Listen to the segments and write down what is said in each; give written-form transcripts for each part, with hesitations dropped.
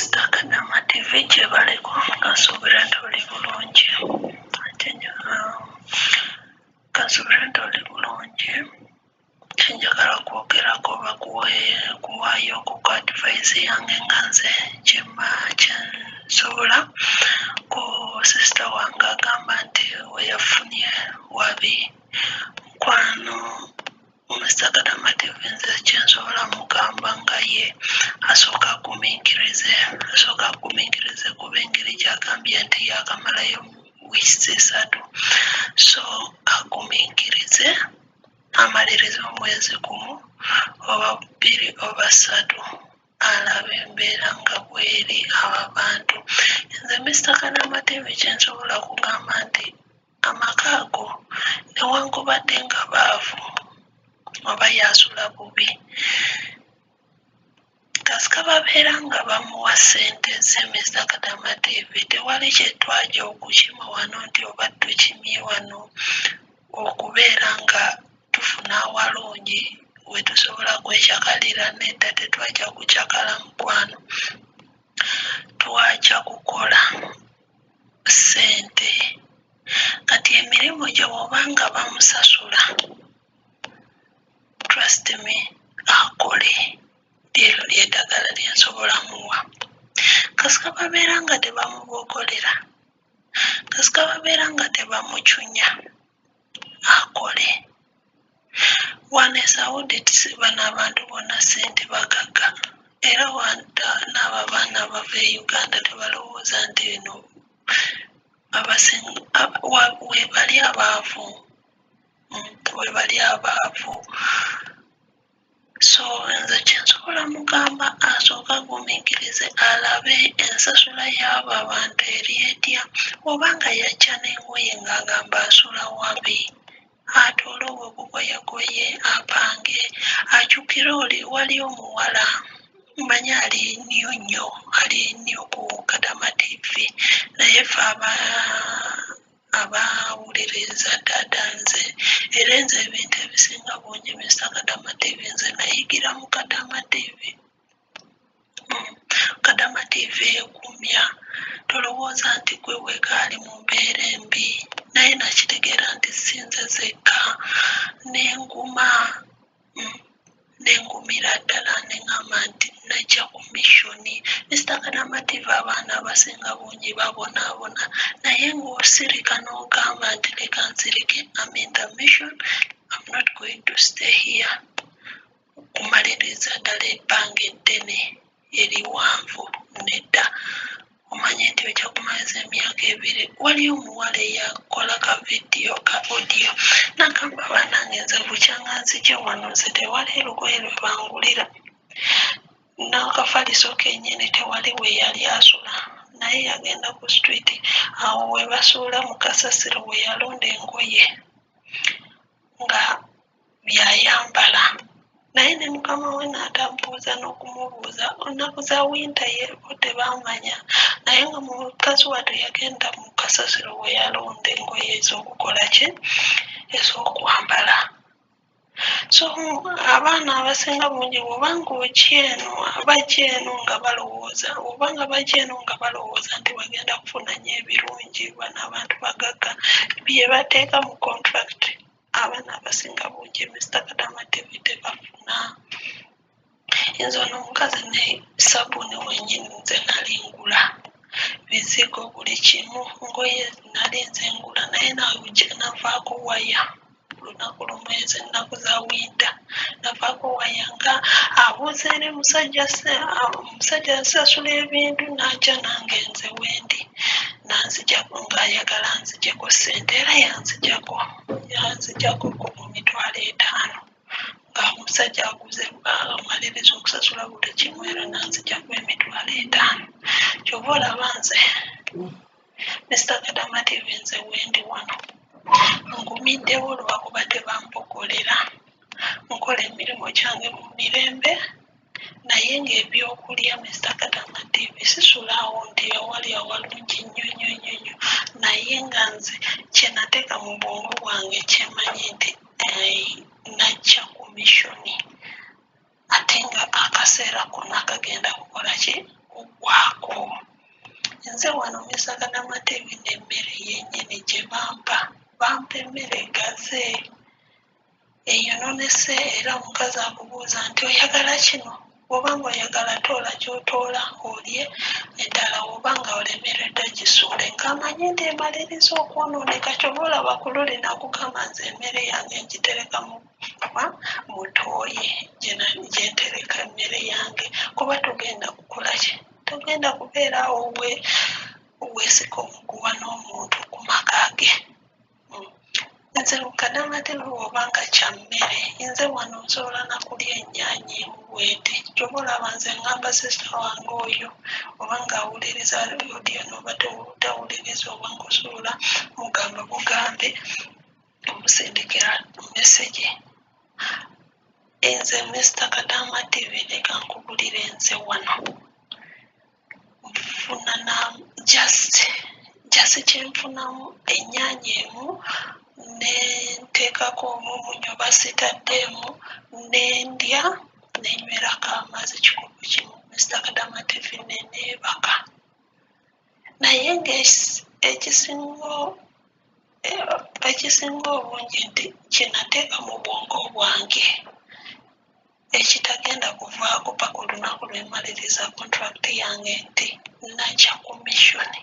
Sitakanama TV gyebaleko kansuubira nti oli bulungi kansuubira nti oli bulungi kyenjagala kwogerako oba kuwaayo ku advice yange nga nze kyensobola ku sisita wange agamba nti weyafunye wabi mukwano Sitakanama TV nze kyensobola mugamba nga ye asooka agumiikirize kuba engeri gy'agambye nti yakamalayo wiiki 3 so agumiikirize amalirize omwezi gumu oba 2 oba 3 alabe embeera nga bweri abantu nze Sitakanama TV kyensobola kugamba nti amaka ago newankubadde nga baavu oba yasula bubi kasika babeera nga bamuwa ssente ze Sitakanama TV tewali kyetwajja okukima wano nti oba tukimye wano okubeera nga tufuna awalungi wetusobola kwekyakalira nedda tetwajja kukyakala mukwano twajja kukola ssente kati emirimu gye bw'obanga bamusasula trust me akole lyero lyeddagala lyensobola muwa kasika babeera nga tebamubogolera kasika babeera nga tebamucunya akole wanesawuditi siba n'abantu bonna ssente bagagga era n'abo abaana bava e Uganda tebalowooza nti eno webali abaavu so nze kyensobola mugamba asooka agumiikirize alabe ensasula y'abo abantu eri etya obanga yajja n'engoye ng'agamba asula wabi atoole obugoyegoye apange ajjukire oli wali omuwala mmanyi ali nnyo ku Kadama TV naye ffe abawuliriza ddaada nze era nze ebintu ebisinga bunnyumisa Kadama TV nze nayigira mu Kadama TV Kadama TV ekumya tolowooza nti gwe weekaali mu mbeera embi naye nakitegeera nti sinze zekka nengumira ddala neŋŋamba nti najja ku missoni Sitakanama TV abaana abasinga bungi babonaabona naye ng'osirika n'ogamba nti leka nsirike I'm in the mission I'm not going to stay here kumaliriza ddala ebbanga eddene eriwanvu nedda omanye nti ojja kumaliza emyaka 2 waliyo omuwala eyakola ka vidiyo ka audio nagamba banange nze bukyanga nzije wano nze tewali lugoye lwe bangulira n'akafaliso kennyini tewali we yali asula naye yagenda ku street awo we basuula mu kasasiro we yalonda engoye nga byayambala naye ne mukama we n'atambuuza n'okumubuuza onaku za winta yeebo tebamanya naye nga mukazi wattu yagenda mu kasasiro we yalonda engoye ez'okukola ki ez'okwambala so abaana abasinga bungi bw'obanga bajja eno nga balowooza nti bagenda kufuna nnyo ebirungi bano abantu bagagga bye bateeka mu contract abaana abasinga bungi Sitakanama TV tebafuna nze ono omukazi ne sabbuuni wennyini nze nali ngula bizigo buli kimu ngoye nali nze ngula naye navaako waya lunaku lumwezi ennaku za winta navaako waya nga abuuza eri omusajja asasula ebintu n'ajja nange nze wendi nanzijako ng'ayagala nzijeko ssente era yanzijako ku $50 nga omusajja aguze amaliriza okusasula buli kimu era nanzijako $50 kyova olaba nze Sitakanama TV nze wendi wano ngumiddewo lwakuba tebampogolera nkola emirimu gyange mu mirembe naye ng'ebyokulya Sitakanama TV sisulaawo nti awali awalungi nnyo naye nga nze kyenateeka mu bwongo bwange kyemanyi nti najja ku missoni ate nga akaseera konna kagenda kukola ki kugwako. Nze wano Mr. Kadamatebi n'emmere yennyini gye bampa emmere egaze eyonoonese, era omukazi akubuuza nti oyagala kino, bw'obanga oyagala toola ky'otoola olye, eddala bw'obanga olemereddwa gisuule, ng'amanyi nti emaliriza okwonooneka. Ky'oba olaba ku luli nakugamba nze emmere yange ngitereka mu tooyi gye ntereka emmere yange, kuba togenda kukola ki, togenda kubeera awo weesika omuguwa n'omuntu ku maka ge. Nze Kadamatebi bw'obanga kya mmere, nze wano nsobola nakulya ennyaanya emu bw'eti. Ky'oba olaba nze ngamba sisita wange oyo, obanga awuliriza odiyo n'oba tawuliriza, obanga osobola mugamba bugambe omusindikira mesegi. Nze Mr. Kadamatebi leka nkubulire, nze wano nfuna na just kyenfunamu ennyaanya emu, nenteekako omunnyo basitaddeemu, nendya nenywerako amazzi kikopo kimu. Mr. Kadamatebi neneebaka. Naye ekisinga obungi nti kyenateeka mu bwongo bwange ekitagenda kuvaako paka olunaku lwemaliriza contract yange nti nakya komishoni,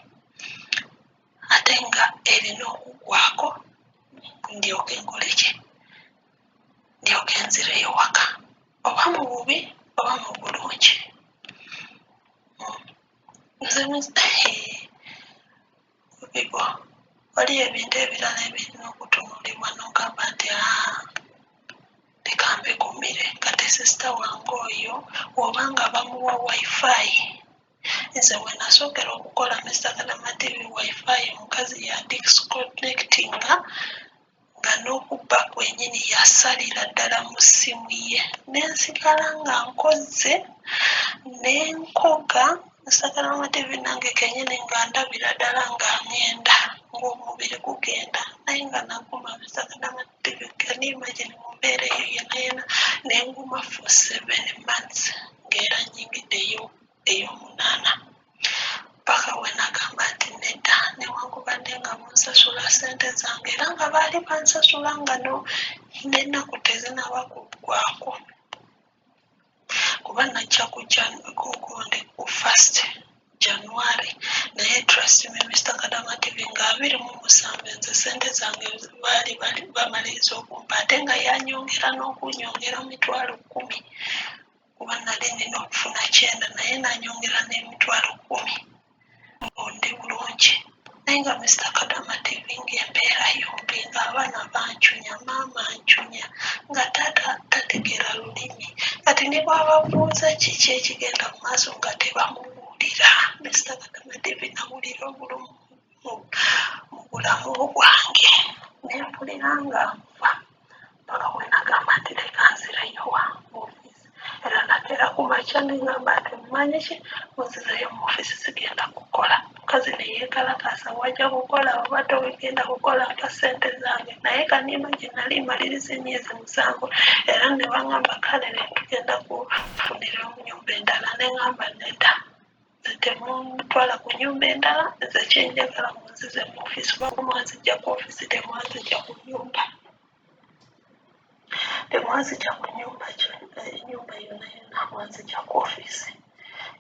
ate nga erina okugwako ndyoke nkole ki, ndyoke nzireyo waka, oba mu bubi oba mu bulungi. Bibo wali ebintu ebirala ebirina okutunulibwa n'ogamba nti leka mbikumire. Kati sisita wange oyo bw'obanga bamuwa wifi, nze we nasookera okukola Mr. Kadamatebi wifi omukazi ya disconnectinga, nga n'okubba kwennyini yasalira ddala mu ssimu ye, nensigala nga nkoze nenkoga. Mr. Kadamatebi nange kennyini nga ndabira ddala nga ngenda, ng'omubiri gugenda, naye nga naguma Mr. Kadamatebi can you imagine mu mbeera eyo yenayena nenguma for 7 months ng'era nnyingidde ey'omunaana, paka we nagamba nti nedda, newankubadde nga munsasula ssente zange era nga baali bansasula nga n'ennaku tezinaba kuggwaako, kuba najja kujja kugundi ku 1st January, naye trust me Mr. Kadamatebi nga 27 nze ssente zange baali bamaliriza okumpa, ate nga yanyongera n'okunyongera $10,000, kuba nali nina okufuna 9, naye nanyongera $10,000 ndi bulungi. Naye nga Mr. Kadamatebi ng'embeera yombi, ng'abaana bancunya, maama ancunya, nga taata tategeera lulimi, kati ne bwababuuza kiki ekigenda mu maaso nga tebamubuulira. Mr. Kadamatebi nawulira obulamu mu bulamu bwange, nempulira nga nfa, paka we nagamba nti leka nzireyo mu ofiisi. Era nakeera ku makya nengamba nti mumanyi ki, munzizeyo mu ofiisi sigenda kukola. Mukazi neyeekalakaasa, wajja kukola oba togenda kukola mpa ssente zange. Naye kanima gye nali maliriza emyezi 7, era ne bangamba kale tugenda kufunira nnyumba endala, nengamba nedda, nze temutwala ku nnyumba endala, nze kyenjagala munzize mu ofiisi, kuba mwanzijja ku ofiisi temwanzijja ku nnyumba. Temwanzijja ku nnyumba, ennyumba yonna mwanzijja ku ofiisi.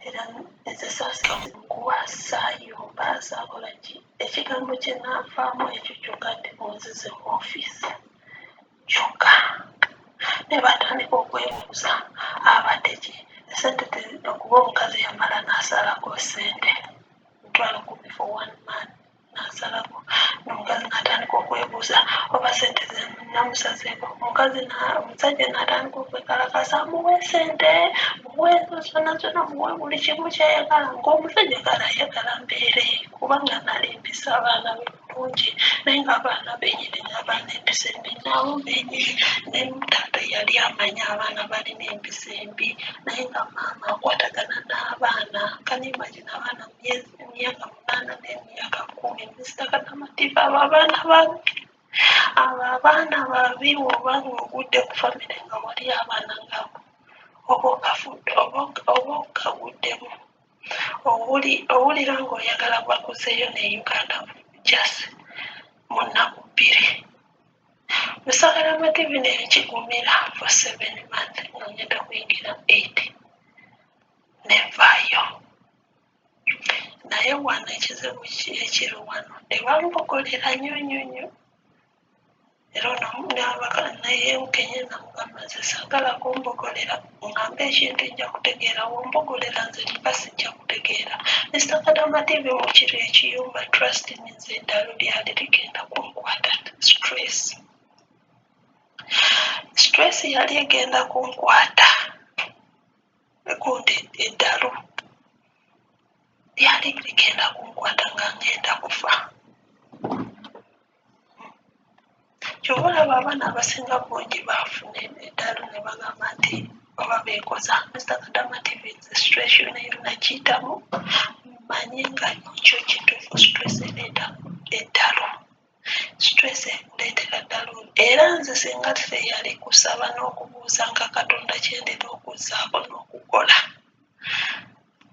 Era nze saasinze kuwasaayo mbasaakola ki, ekigambo kye naavaamu ekyo kyokka nti munzize mu ofiisi kyokka. Ne batandika okwebuuza abadde ki, esente okuba omukazi yamala n'asalako ssente $10,000 for 1 man, n'asalako. N'omukazi n'atandika okwebuuza oba ssente ze namusazeeko. Omusajja n'atandika okwekalakaasa, muwe ssente, muwe zonna muwe buli kimu kyayagala, ng'omusajja kale ayagala mbeere, kubanga nali mpisa abaana be bulungi, naye ng'abaana bennyini n'abaana empisa embi nabo bennyini, ne taata yali amanya abaana balina empisa embi, naye nga maama akwatagana n'abaana. Kanimagine abaana emyaka 8 n'emyaka 10. Mr. Kadamatebi abo abaana babi bw'oba ng'ogudde ku famire nga wali abaana ng'abo oba okaguddemu. owulira ng'oyagala bakuzeeyo ne Uganda just mu nnaku 2. Musagala TV nekigumira for 7 months nga ngenda kuyingira 8 nevaayo. Naye wano ekizibu ekiri wano tebambogolera nnyo era naye kenyini namugamba nze saagala kumbogolera ngambe ekintu nja kutegeera wombogolera nze mba sijja kutegeera. Mr. Kadama TV mu kiro ekiyumba trust me nze eddalu lyali ligenda kunkwata stress yali egenda kunkwata gundi eddalu lyali ligenda kunkwata nga ngenda kufa. Ky'olaba abaana abasinga bungi baafuna eddalu ne bagamba nti oba beekoza. Mr. Kadama TV nze stress yonna kiyitamu mmanyi nga kyo kituufu stress ereeta eddalu. Stress ekuleetera ddalu era nze singa teyali kusaba n'okubuuza nga Katonda kyendina okuzzaako n'okukola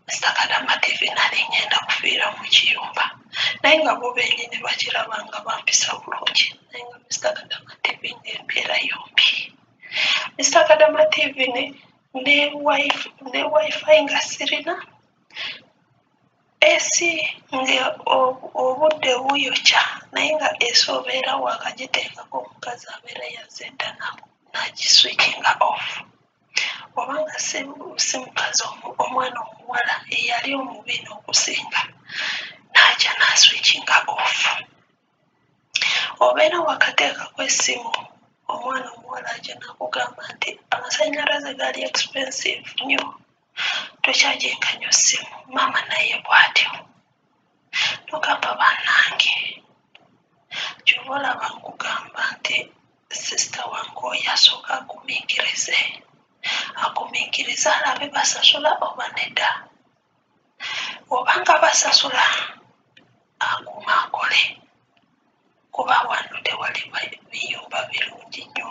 Mr. Kadama TV nali ngenda kufiira mu kiyumba naye nga bo bennyini bakiraba nga bampisa bulungi naye nga Mr. Kadama TV ng'embeera yombi. Mr. Kadama TV ne wifi nga sirina esi nga obudde buyokya naye nga esi obeera wakagiteekako omukazi abeera yazedda nagiswitchinga off obanga si mukazi omwana omuwala eyali omubi n'okusinga n'ajja n'aswitchinga off. Obeera wakateekako essimu omwana omuwala ajja n'akugamba nti amasannyalaze gali expensive nnyo tokyaginga nnyo ssimu maama naye bw'atyo togamba bannange ky'oba olaba nkugamba nti sisita wange oyo asooka agumiikirize alabe basasula oba nedda obanga basasula akuuma akole kuba wano tewali biyumba birungi nnyo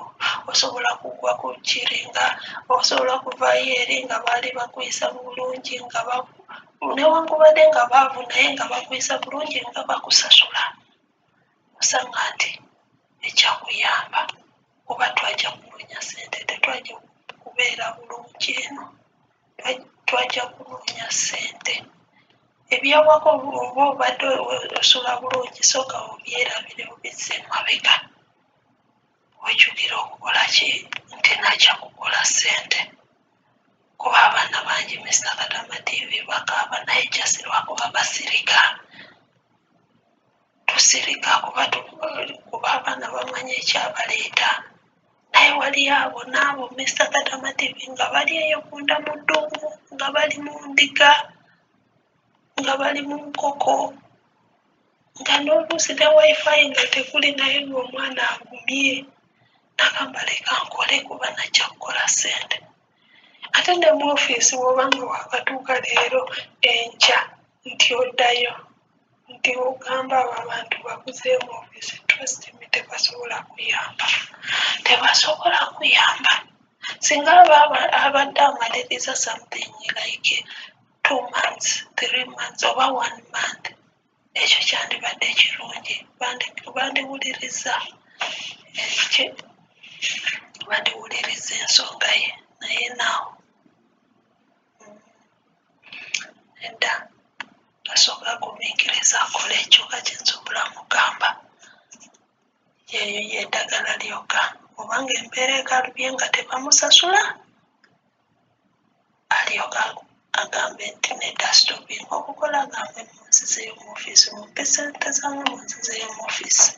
osobola kugwa ku kiringa osobola kuvaayo eri nga baali bakuyisa bulungi nga newankubadde nga baavu naye nga bakuyisa bulungi nga bakusasula osanga nti ekyakuyamba kuba twajja kunoonya ssente tetwajja kubeera bulungi eno twajja kunoonya ssente ebyawako oba obadde osula bulungi sooka obyerabire obizze emabega ojjukira okukola ki nti najja kukola ssente kuba abaana bangi Mr. Kadama TV bakaaba naye jasi lwakuba basirika tusirika kuba abaana bamanyi ekyabaleeta naye wali abo n'abo Mr. Kadama TV nga bali eyo kunda mu ddungu nga bali mu ndiga nga bali mu nkoko nga n'oluusi ne wifi nga tekuli naye ng'omwana agumye nagamba leka nkole kuba najja kukola ssente ate ne mu ofiisi bw'obanga wakatuuka leero enkya nti oddayo nti ogamba abo abantu bakuzeemu ofiisi trust me tebasobola kuyamba singa abadde amaliriza something like 2 months 3 months oba 1 month ekyo kyandibadde kirungi bandiwuliriza ensonga ye naye naawo edda asooka agumiikiriza akola ekyoka kyensobola mugamba yeeyo yeddagala lyokka obanga embeera ekalubye nga tebamusasula alyoka agambe nti nedda stoping okukola agambe munzizeeyo mu ofiisi mumpe ssente zange munzizeeyo mu ofiisi